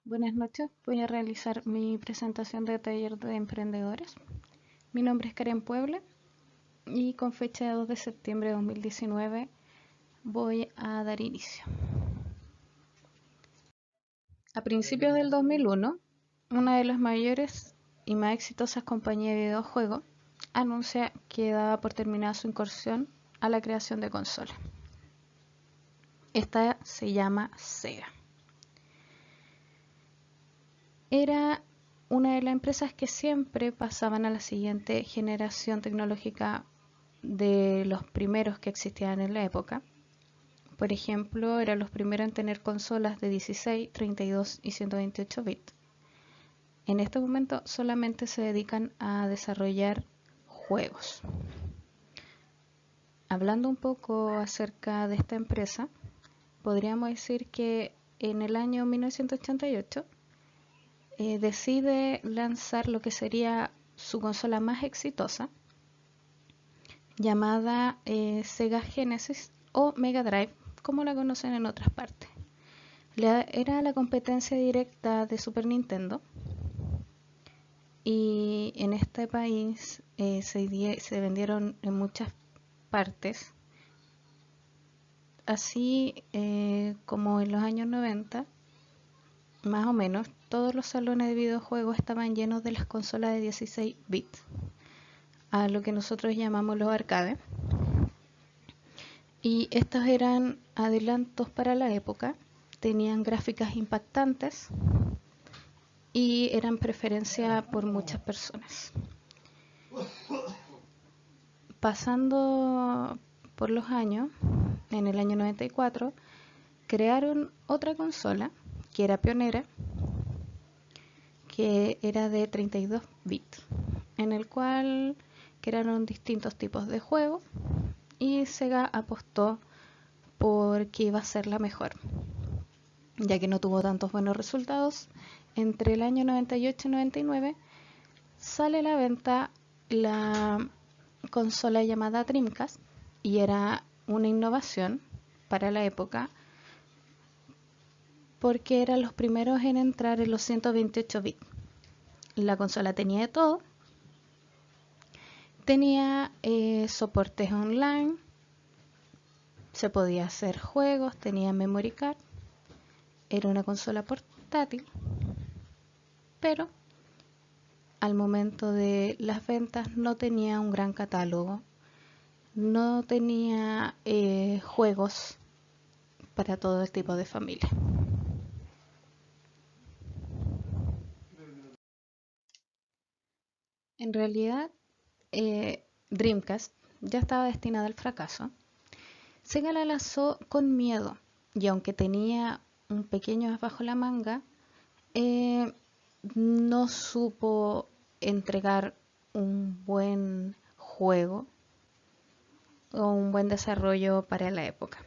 Buenas noches, voy a realizar mi presentación de taller de emprendedores. Mi nombre es Karen Puebla y con fecha de 2 de septiembre de 2019 voy a dar inicio. A principios del 2001, una de las mayores y más exitosas compañías de videojuegos anuncia que daba por terminada su incursión a la creación de consolas. Esta se llama Sega. Era una de las empresas que siempre pasaban a la siguiente generación tecnológica de los primeros que existían en la época. Por ejemplo, eran los primeros en tener consolas de 16, 32 y 128 bits. En este momento solamente se dedican a desarrollar juegos. Hablando un poco acerca de esta empresa, podríamos decir que en el año 1988 decide lanzar lo que sería su consola más exitosa, llamada Sega Genesis o Mega Drive, como la conocen en otras partes. Era la competencia directa de Super Nintendo y en este país se vendieron en muchas partes, así como en los años 90, más o menos, todos los salones de videojuegos estaban llenos de las consolas de 16 bits, a lo que nosotros llamamos los arcades. Y estos eran adelantos para la época, tenían gráficas impactantes y eran preferencia por muchas personas. Pasando por los años, en el año 94, crearon otra consola que era pionera, que era de 32 bits, en el cual crearon distintos tipos de juegos y Sega apostó porque iba a ser la mejor, ya que no tuvo tantos buenos resultados. Entre el año 98 y 99 sale a la venta la consola llamada Dreamcast y era una innovación para la época porque eran los primeros en entrar en los 128 bits. La consola tenía de todo, tenía soportes online, se podía hacer juegos, tenía memory card, era una consola portátil, pero al momento de las ventas no tenía un gran catálogo, no tenía juegos para todo el tipo de familia. En realidad, Dreamcast ya estaba destinada al fracaso. Sega la lanzó con miedo y aunque tenía un pequeño as bajo la manga, no supo entregar un buen juego o un buen desarrollo para la época.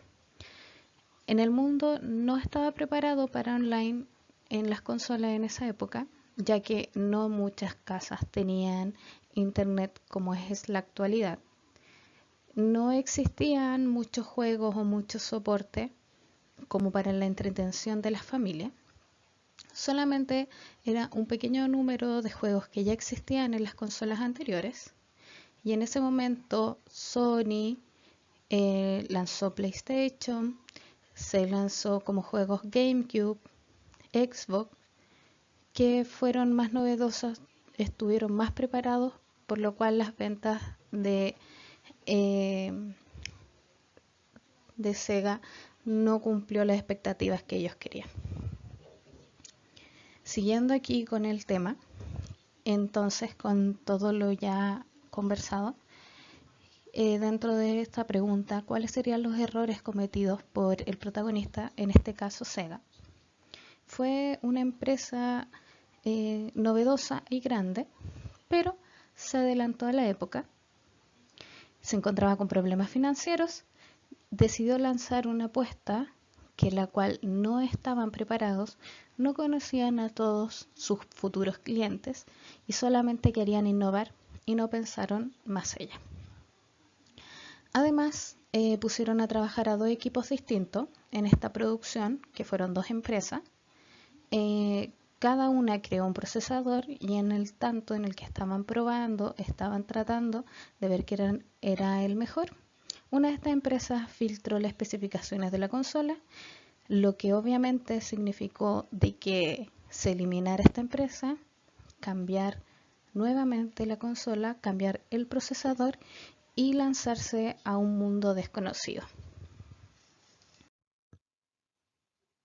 En el mundo no estaba preparado para online en las consolas en esa época, ya que no muchas casas tenían internet como es la actualidad. No existían muchos juegos o mucho soporte como para la entretención de las familias. Solamente era un pequeño número de juegos que ya existían en las consolas anteriores. Y en ese momento Sony lanzó PlayStation, se lanzó como juegos GameCube, Xbox, que fueron más novedosos, estuvieron más preparados, por lo cual las ventas de Sega no cumplió las expectativas que ellos querían. Siguiendo aquí con el tema, entonces con todo lo ya conversado, dentro de esta pregunta, ¿cuáles serían los errores cometidos por el protagonista, en este caso Sega? Fue una empresa novedosa y grande, pero se adelantó a la época, se encontraba con problemas financieros, decidió lanzar una apuesta que la cual no estaban preparados, no conocían a todos sus futuros clientes y solamente querían innovar y no pensaron más allá. Además, pusieron a trabajar a dos equipos distintos en esta producción, que fueron dos empresas, cada una creó un procesador y en el tanto en el que estaban probando, estaban tratando de ver qué era el mejor. Una de estas empresas filtró las especificaciones de la consola, lo que obviamente significó de que se eliminara esta empresa, cambiar nuevamente la consola, cambiar el procesador y lanzarse a un mundo desconocido.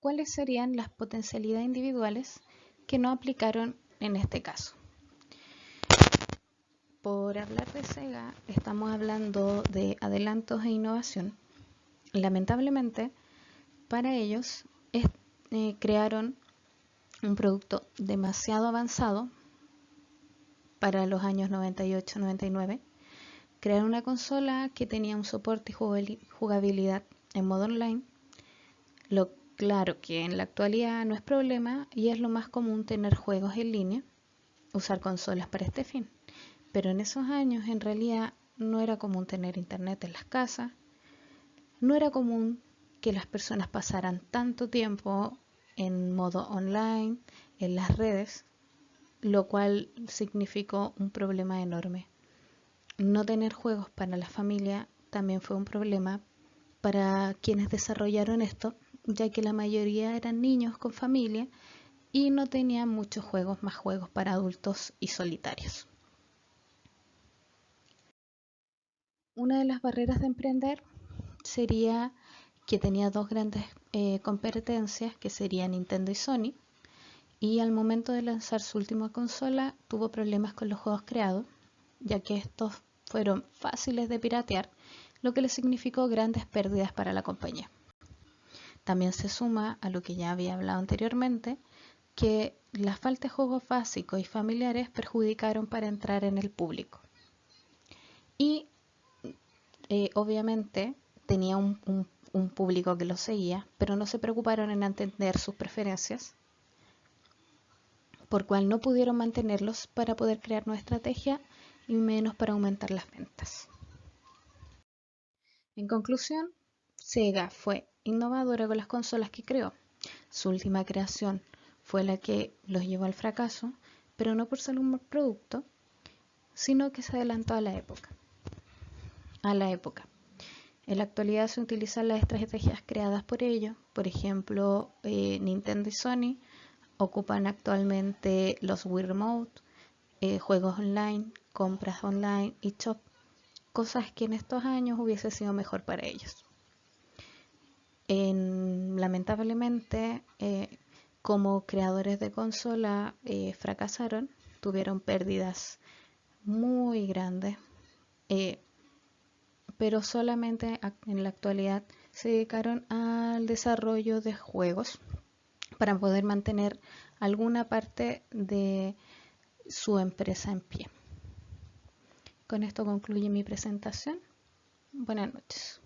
¿Cuáles serían las potencialidades individuales que no aplicaron en este caso? Por hablar de Sega, estamos hablando de adelantos e innovación. Lamentablemente, para ellos crearon un producto demasiado avanzado para los años 98-99. Crearon una consola que tenía un soporte y jugabilidad en modo online. Claro que en la actualidad no es problema y es lo más común tener juegos en línea, usar consolas para este fin. Pero en esos años en realidad no era común tener internet en las casas, no era común que las personas pasaran tanto tiempo en modo online, en las redes, lo cual significó un problema enorme. No tener juegos para la familia también fue un problema para quienes desarrollaron esto, ya que la mayoría eran niños con familia y no tenían muchos juegos, más juegos para adultos y solitarios. Una de las barreras de emprender sería que tenía dos grandes competencias, que serían Nintendo y Sony, y al momento de lanzar su última consola tuvo problemas con los juegos creados, ya que estos fueron fáciles de piratear, lo que le significó grandes pérdidas para la compañía. También se suma a lo que ya había hablado anteriormente, que la falta de juegos básicos y familiares perjudicaron para entrar en el público. Y obviamente tenía un público que lo seguía, pero no se preocuparon en entender sus preferencias, por cual no pudieron mantenerlos para poder crear nueva estrategia y menos para aumentar las ventas. En conclusión, Sega fue innovadora con las consolas que creó. Su última creación fue la que los llevó al fracaso, pero no por ser un mal producto, sino que se adelantó a la época. En la actualidad se utilizan las estrategias creadas por ellos. Por ejemplo, Nintendo y Sony ocupan actualmente los Wii Remote, juegos online, compras online y shop, cosas que en estos años hubiese sido mejor para ellos. Lamentablemente, como creadores de consola fracasaron, tuvieron pérdidas muy grandes, pero solamente en la actualidad se dedicaron al desarrollo de juegos para poder mantener alguna parte de su empresa en pie. Con esto concluye mi presentación. Buenas noches.